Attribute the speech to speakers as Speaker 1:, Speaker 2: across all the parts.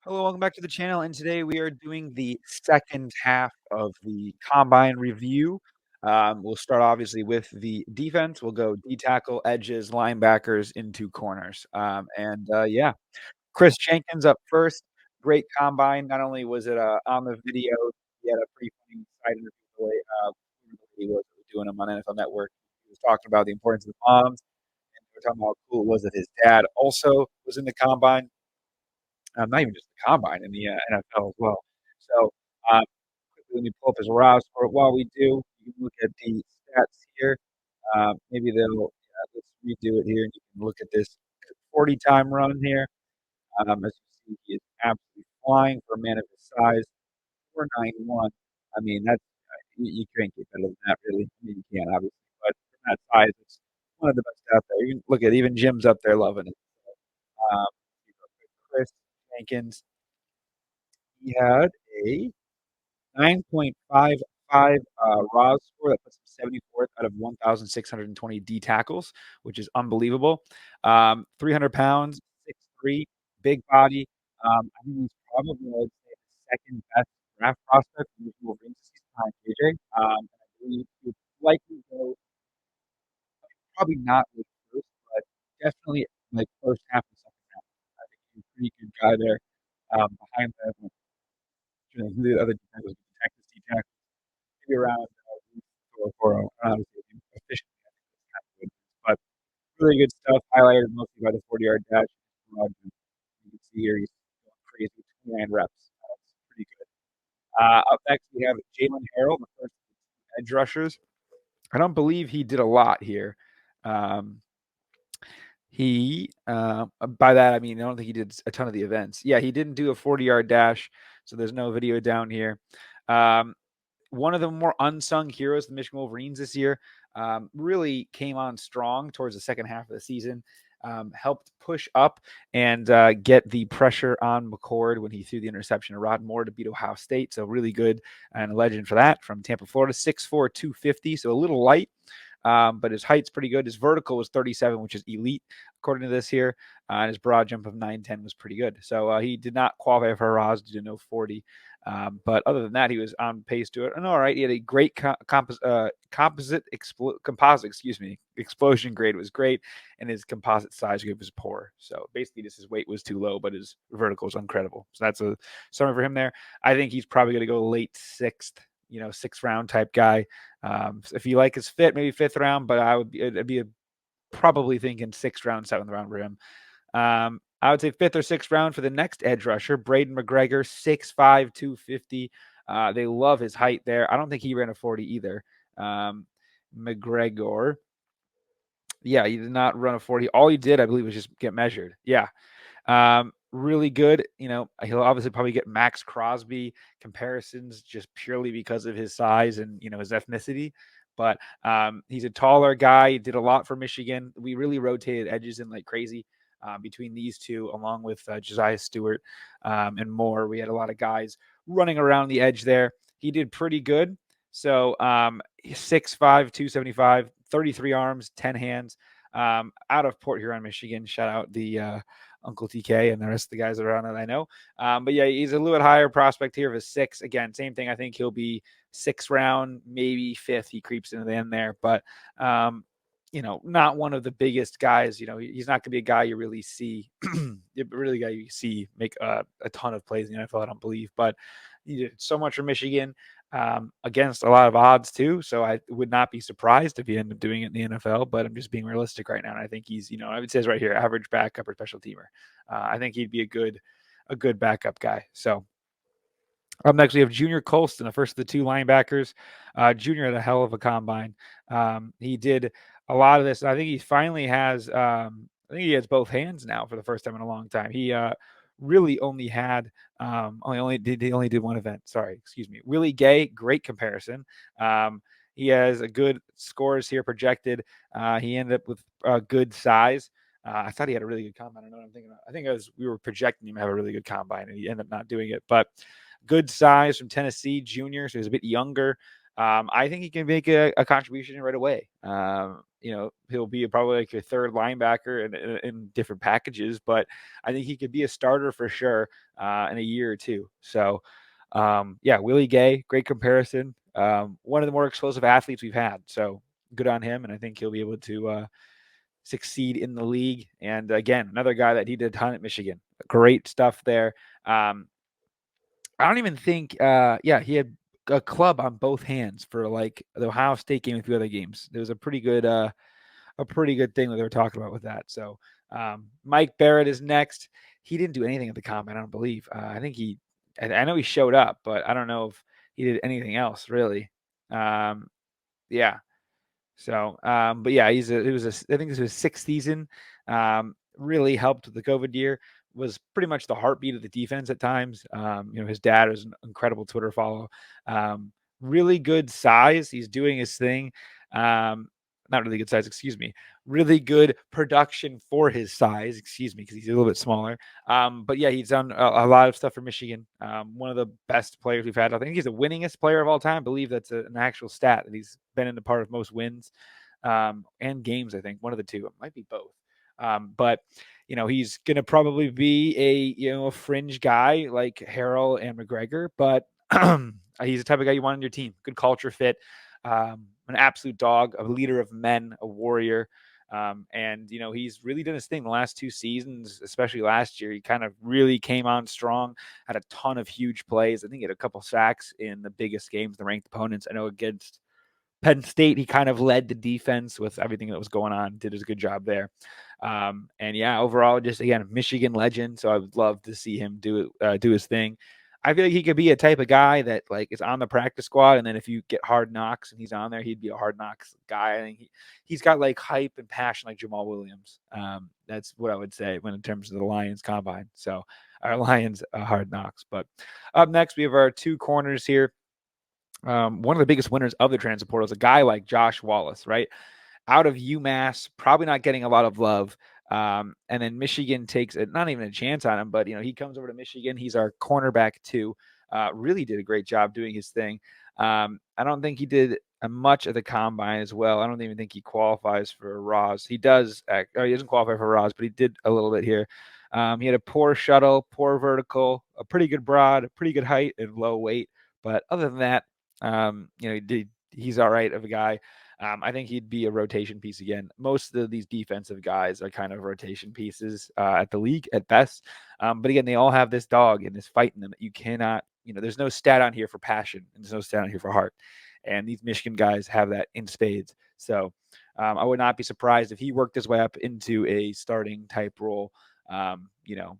Speaker 1: Hello, welcome back to the channel. And today we are doing the second half of the combine review. We'll start obviously with the defense. We'll go D tackle, edges, linebackers, into corners. Yeah, Kris Jenkins up first. Great combine. Not only was it on the video, he had a pretty funny side interview the way he was doing them on NFL Network. He was talking about the importance of the moms, and we were talking about how cool it was that his dad also was in the combine. Not even just the combine, in the NFL as well. So, um, quickly, let me pull up his roster. While we do, you can look at the stats here. Maybe let's redo it here, and you can look at this 40-time run here. As you see, he is absolutely flying for a man of his size. 491. I mean, you can't get better than that, really. I mean, you can't, obviously, but for that size, it's one of the best out there. You can look at even Jim's up there loving it. Um, Kris Jenkins, he had a 9.55 RAS score. That puts him 74th out of 1,620 D tackles, which is unbelievable. 300 pounds, 6'3", big body. I think he's probably, I would say, the second best draft prospect in the Wolverines this season behind JJ. I believe he would likely go, probably not with first, but definitely like first half and second half. I think he's a pretty good guy there. Behind that, who the other defenders, Texas D tackle, maybe around or obviously efficiently. I think that's kind of good. But really good stuff, highlighted mostly by the 40-yard dash. You can see here he's going crazy, 29 reps. That's pretty good. Up next, we have Jaylen Harrell, the first edge rushers. I don't believe he did a lot here. Um, by that, I mean, I don't think he did a ton of the events. Yeah, he didn't do a 40-yard dash, so there's no video down here. One of the more unsung heroes of the Michigan Wolverines this year, really came on strong towards the second half of the season. Helped push up and get the pressure on McCord when he threw the interception to Rod Moore to beat Ohio State. So really good and a legend for that from Tampa, Florida. 6'4", 250, so a little light. But his height's pretty good. His vertical was 37, which is elite according to this here. And his broad jump of 9'10" was pretty good. So he did not qualify for a ROS, did no 40. But other than that, he was on pace to it. And all right, he had a great composite explosion grade was great, and his composite size was poor. So basically, just his weight was too low, but his vertical was incredible. So that's a summary for him there. I think he's probably going to go late sixth, sixth round type guy. If you like his fit, maybe fifth round, but it'd be probably thinking sixth round, seventh round for him. I would say fifth or sixth round for the next edge rusher, Braiden McGregor, 6'5", 250. They love his height there. I don't think he ran a 40 either. McGregor, yeah, he did not run a 40. All he did, I believe, was just get measured. Yeah. Really good. He'll obviously probably get Max Crosby comparisons just purely because of his size and, his ethnicity. But he's a taller guy. He did a lot for Michigan. We really rotated edges in like crazy between these two, along with Josiah Stewart and more. We had a lot of guys running around the edge there. He did pretty good. So 6'5", 275, 33 arms, 10 hands. Out of Port Huron, Michigan. Shout out the Uncle TK and the rest of the guys around that I know. But yeah, he's a little bit higher prospect here of a 6. Again, same thing. I think he'll be 6th round, maybe 5th. He creeps into the end there, but not one of the biggest guys. He's not going to be a guy you really see, make a ton of plays in the NFL. I don't believe, but he did so much for Michigan. Against a lot of odds too. So I would not be surprised if he ended up doing it in the NFL, but I'm just being realistic right now. And I think he's, I would say right here, average backup or special teamer. I think he'd be a good backup guy. So up next, we have Junior Colson, the first of the two linebackers. Junior had a hell of a combine. He did a lot of this. I think he finally has, I think he has both hands now for the first time in a long time. He really only had only did one event. Sorry, excuse me. Willie Gay, great comparison. He has a good scores here projected. He ended up with a good size. I thought he had a really good combine. I don't know what I'm thinking. I think we were projecting him to have a really good combine, and he ended up not doing it. But good size from Tennessee, junior, so he's a bit younger. I think he can make a contribution right away. He'll be probably like your third linebacker in different packages, but I think he could be a starter for sure in a year or two. So, Willie Gay, great comparison. One of the more explosive athletes we've had. So good on him, and I think he'll be able to succeed in the league. And again, another guy that he did a ton at Michigan. Great stuff there. I don't even think, he had a club on both hands for like the Ohio State game and a few other games. There was a pretty good thing that they were talking about with that. So Mike Barrett is next. He didn't do anything at the combine, I don't believe. I know he showed up, but I don't know if he did anything else really. Yeah. So, but yeah, I think this was his sixth season. Really helped with the COVID year. Was pretty much the heartbeat of the defense at times. His dad was an incredible Twitter follow. Really good size. He's doing his thing. Not really good size, excuse me. Really good production for his size, excuse me, because he's a little bit smaller. But yeah, he's done a lot of stuff for Michigan. One of the best players we've had. I think he's the winningest player of all time. I believe that's an actual stat that he's been in the part of most wins and games. I think one of the two. It might be both. But he's going to probably be a fringe guy like Harrell and McGregor, but he's the type of guy you want on your team. Good culture fit, an absolute dog, a leader of men, a warrior. And he's really done his thing the last 2 seasons, especially last year. He kind of really came on strong, had a ton of huge plays. I think he had a couple sacks in the biggest games, the ranked opponents. I know against Penn State, he kind of led the defense with everything that was going on, did a good job there. Overall, just again, Michigan legend. So I would love to see him do his thing. I feel like he could be a type of guy that like is on the practice squad, and then if you get Hard Knocks and he's on there, he'd be a Hard Knocks guy. I think he's got like hype and passion like Jamal Williams. That's what I would say when in terms of the Lions combine. So our Lions Hard Knocks. But up next, we have our 2 corners here. One of the biggest winners of the transfer portal is a guy like Josh Wallace, right? Out of UMass, probably not getting a lot of love. And then Michigan takes not even a chance on him, but he comes over to Michigan. He's our cornerback too. Really did a great job doing his thing. I don't think he did much of the combine as well. I don't even think he qualifies for Ross. He does. He doesn't qualify for Ross, but he did a little bit here. He had a poor shuttle, poor vertical, a pretty good broad, a pretty good height, and low weight. But other than that, he's all right of a guy. I think he'd be a rotation piece again. Most of these defensive guys are kind of rotation pieces at the league at best. But again, they all have this dog and this fight in them that you cannot, there's no stat on here for passion and there's no stat on here for heart. And these Michigan guys have that in spades. So I would not be surprised if he worked his way up into a starting type role.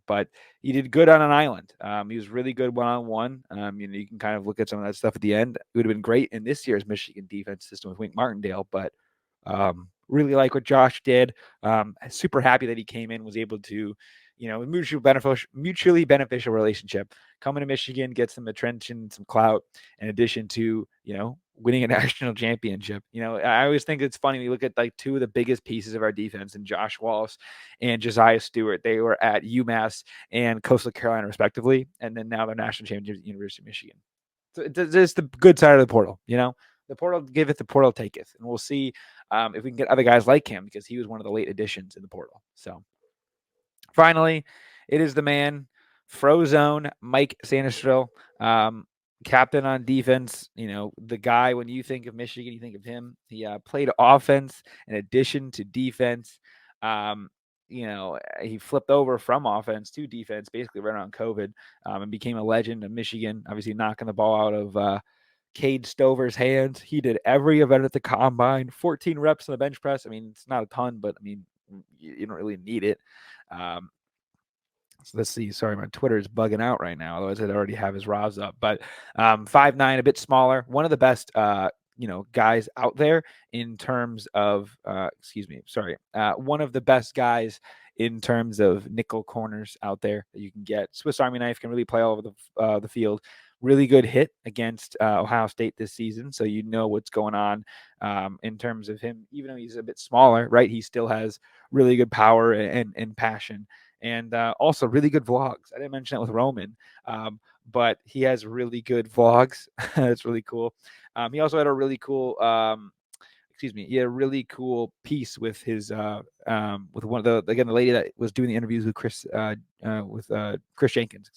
Speaker 1: But he did good on an island. He was really good one-on-one. You can kind of look at some of that stuff at the end. It would have been great in this year's Michigan defense system with Wink Martindale, but really like what Josh did. Super happy that he came in, was able to, mutually beneficial relationship. Coming to Michigan, get some attention, some clout, in addition to, winning a national championship. I always think it's funny when you look at like 2 of the biggest pieces of our defense, and Josh Wallace and Josiah Stewart. They were at UMass and Coastal Carolina respectively, and then now they're national champions at the University of Michigan. So it's the good side of the portal. The portal giveth, the portal taketh, and we'll see if we can get other guys like him, because he was one of the late additions in the portal. So finally, it is the man, Frozone Mike Sainristil. Captain on defense, the guy, when you think of Michigan, you think of him. He played offense in addition to defense. He flipped over from offense to defense basically right around COVID, and became a legend of Michigan, obviously knocking the ball out of Cade Stover's hands. He did every event at the combine, 14 reps on the bench press. I mean, it's not a ton, but I mean, you don't really need it. So let's see. Sorry, my Twitter is bugging out right now. Otherwise, I'd already have his Ravs up. But 5'9", a bit smaller. One of the best, guys out there in terms of. One of the best guys in terms of nickel corners out there that you can get. Swiss Army knife, can really play all over the field. Really good hit against Ohio State this season, so you know what's going on in terms of him. Even though he's a bit smaller, right? He still has really good power and passion. And also really good vlogs. I didn't mention that with Roman, but he has really good vlogs. It's really cool. He also had a really cool he had a really cool piece with his with one of the lady that was doing the interviews with Kris Jenkins,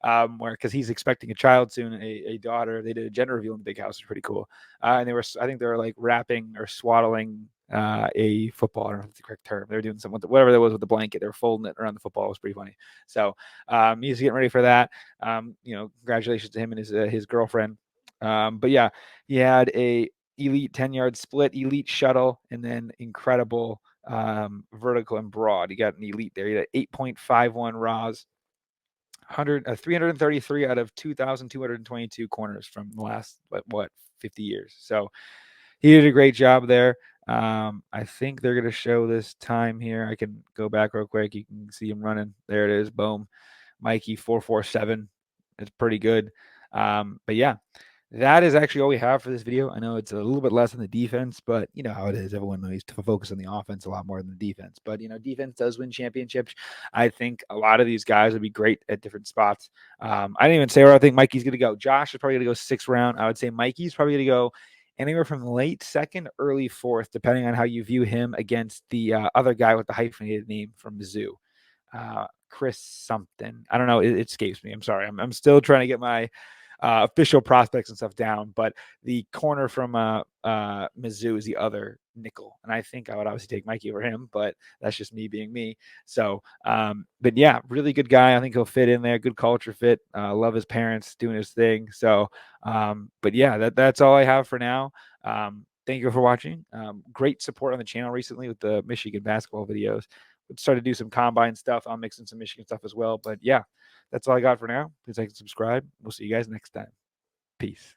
Speaker 1: where because he's expecting a child soon, a daughter. They did a gender reveal in the big house. It's pretty cool. And I think they were like wrapping or swaddling a football. I don't know if it's the correct term. They were doing something, whatever that was with the blanket. They were folding it around the football. It was pretty funny. So he's getting ready for that. Congratulations to him and his girlfriend. But yeah, he had a elite 10-yard split, elite shuttle, and then incredible vertical and broad. He got an elite there. He had 8.51 RAS, 333 out of 2,222 corners from the last 50 years. So he did a great job there. I think they're going to show this time here. I can go back real quick. You can see him running. There it is. Boom. Mikey 447. It's pretty good. But yeah, that is actually all we have for this video. I know it's a little bit less on the defense, but you know how it is. Everyone needs to focus on the offense a lot more than the defense. But, defense does win championships. I think a lot of these guys would be great at different spots. I didn't even say where I think Mikey's going to go. Josh is probably going to go 6th round. I would say Mikey's probably going to go anywhere from late 2nd, early 4th, depending on how you view him against the other guy with the hyphenated name from Mizzou. Chris something. I don't know. It escapes me. I'm sorry. I'm still trying to get my official prospects and stuff down, but the corner from Mizzou is the other nickel, and I think I would obviously take Mikey over him, but that's just me being me. So, but yeah, really good guy. I think he'll fit in there. Good culture fit. Love his parents, doing his thing. So, but yeah, that's all I have for now. Thank you for watching. Great support on the channel recently with the Michigan basketball videos. We'll start to do some combine stuff. I'll mix in some Michigan stuff as well. But yeah, that's all I got for now. Please like and subscribe. We'll see you guys next time. Peace.